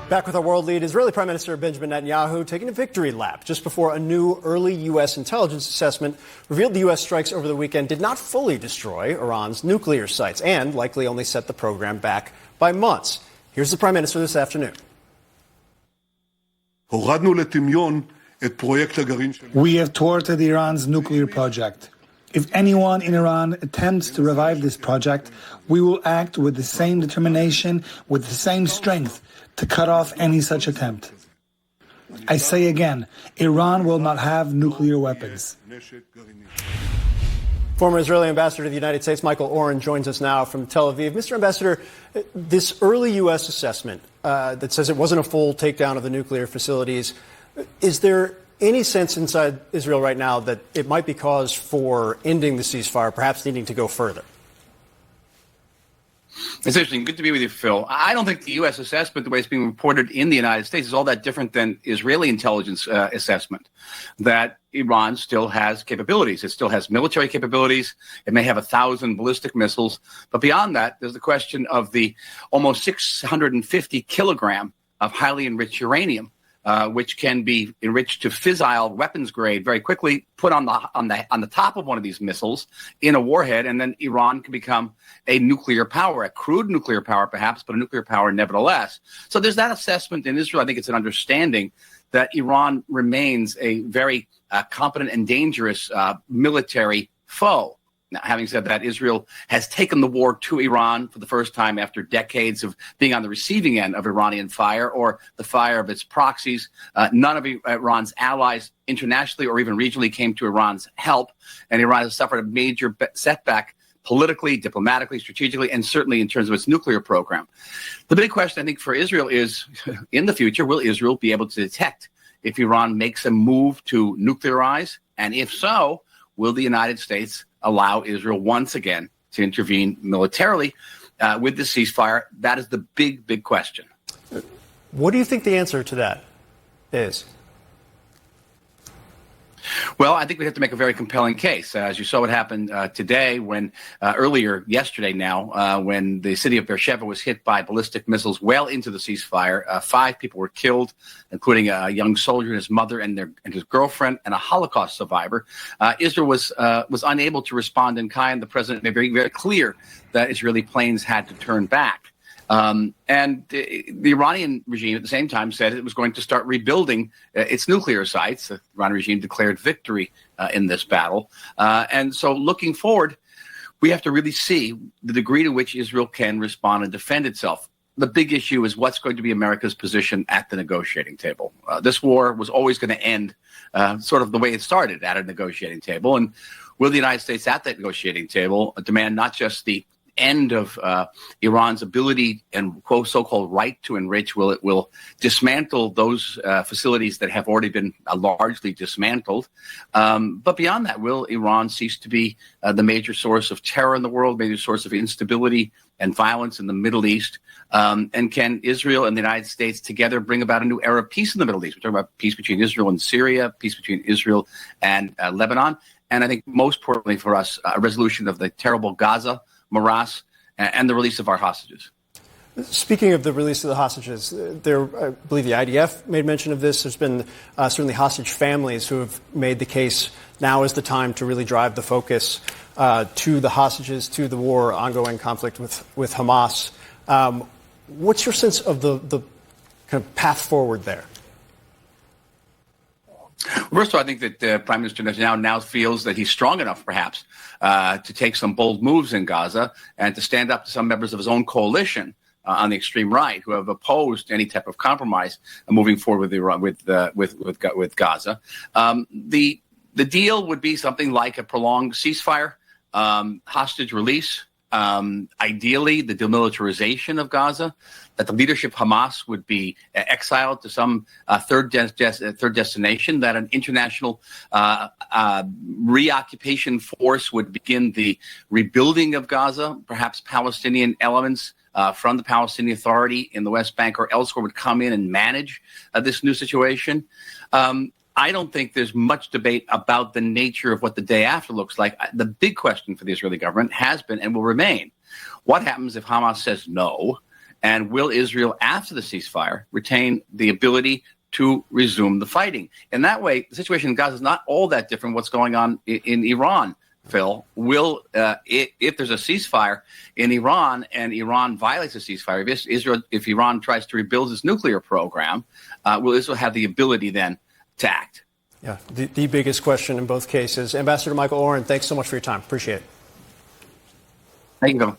Back with our world lead, Israeli Prime Minister Benjamin Netanyahu taking a victory lap just before a new early U.S. intelligence assessment revealed the U.S. strikes over the weekend did not fully destroy Iran's nuclear sites and likely only set the program back by months. Here's the Prime Minister this afternoon. We have thwarted Iran's nuclear project. If anyone in Iran attempts to revive this project, we will act with the same determination, with the same strength, to cut off any such attempt. I say again, Iran will not have nuclear weapons. Former Israeli ambassador to the United States, Michael Oren, joins us now from Tel Aviv. Mr. Ambassador, this early U.S. assessment that says it wasn't a full takedown of the nuclear facilities, is there any sense inside Israel right now that it might be cause for ending the ceasefire, perhaps needing to go further? It's interesting. Good to be with you, Phil. I don't think the U.S. assessment, the way it's being reported in the United States, is all that different than Israeli intelligence assessment, that Iran still has capabilities. It still has military capabilities. It may have 1,000 ballistic missiles. But beyond that, there's the question of the almost 650 kilogram of highly enriched uranium, which can be enriched to fissile weapons grade very quickly, put on the top of one of these missiles in a warhead, and then Iran can become a nuclear power, a crude nuclear power perhaps, but a nuclear power nevertheless. So there's that assessment in Israel. I think it's an understanding that Iran remains a very competent and dangerous military foe. Now, having said that, Israel has taken the war to Iran for the first time after decades of being on the receiving end of Iranian fire or the fire of its proxies. None of Iran's allies internationally or even regionally came to Iran's help, and Iran has suffered a major setback politically, diplomatically, strategically, and certainly in terms of its nuclear program. The big question, I think, for Israel is, in the future, will Israel be able to detect if Iran makes a move to nuclearize? And if so, will the United States allow Israel once again to intervene militarily with the ceasefire? That is the big, big question. What do you think the answer to that is? Well, I think we have to make a very compelling case. As you saw what happened today when earlier yesterday now, when the city of Beersheba was hit by ballistic missiles well into the ceasefire. 5 people were killed, including a young soldier and his mother and his girlfriend and a Holocaust survivor. Israel was unable to respond in kind. The president made very, very clear that Israeli planes had to turn back. And the Iranian regime at the same time said it was going to start rebuilding its nuclear sites. The Iranian regime declared victory in this battle. And so looking forward, we have to really see the degree to which Israel can respond and defend itself. The big issue is what's going to be America's position at the negotiating table. This war was always going to end sort of the way it started, at a negotiating table. And will the United States at that negotiating table demand not just the end of Iran's ability and so-called right to enrich? It will dismantle those facilities that have already been largely dismantled. But beyond that, will Iran cease to be the major source of terror in the world, major source of instability and violence in the Middle East? And can Israel and the United States together bring about a new era of peace in the Middle East? We're talking about peace between Israel and Syria, peace between Israel and Lebanon, and I think most importantly for us, a resolution of the terrible Gaza morass, and the release of our hostages. Speaking of the release of the hostages, I believe the IDF made mention of this. There's been certainly hostage families who have made the case now is the time to really drive the focus to the hostages, to the war, ongoing conflict with Hamas. What's your sense of the kind of path forward there? First of all, I think that Prime Minister Netanyahu now feels that he's strong enough, perhaps, to take some bold moves in Gaza and to stand up to some members of his own coalition on the extreme right who have opposed any type of compromise moving forward with Gaza. The deal would be something like a prolonged ceasefire, hostage release. Ideally, the demilitarization of Gaza, that the leadership of Hamas would be exiled to some third destination, that an international reoccupation force would begin the rebuilding of Gaza, perhaps Palestinian elements from the Palestinian Authority in the West Bank or elsewhere would come in and manage this new situation. I don't think there's much debate about the nature of what the day after looks like. The big question for the Israeli government has been and will remain, what happens if Hamas says no And will Israel, after the ceasefire, retain the ability to resume the fighting? And that way, the situation in Gaza is not all that different from what's going on in Iran. Phil, if there's a ceasefire in Iran and Iran violates a ceasefire, if Iran tries to rebuild its nuclear program, will Israel have the ability then to act? Yeah, the biggest question in both cases. Ambassador Michael Oren, thanks so much for your time. Appreciate it. Thank you, Phil.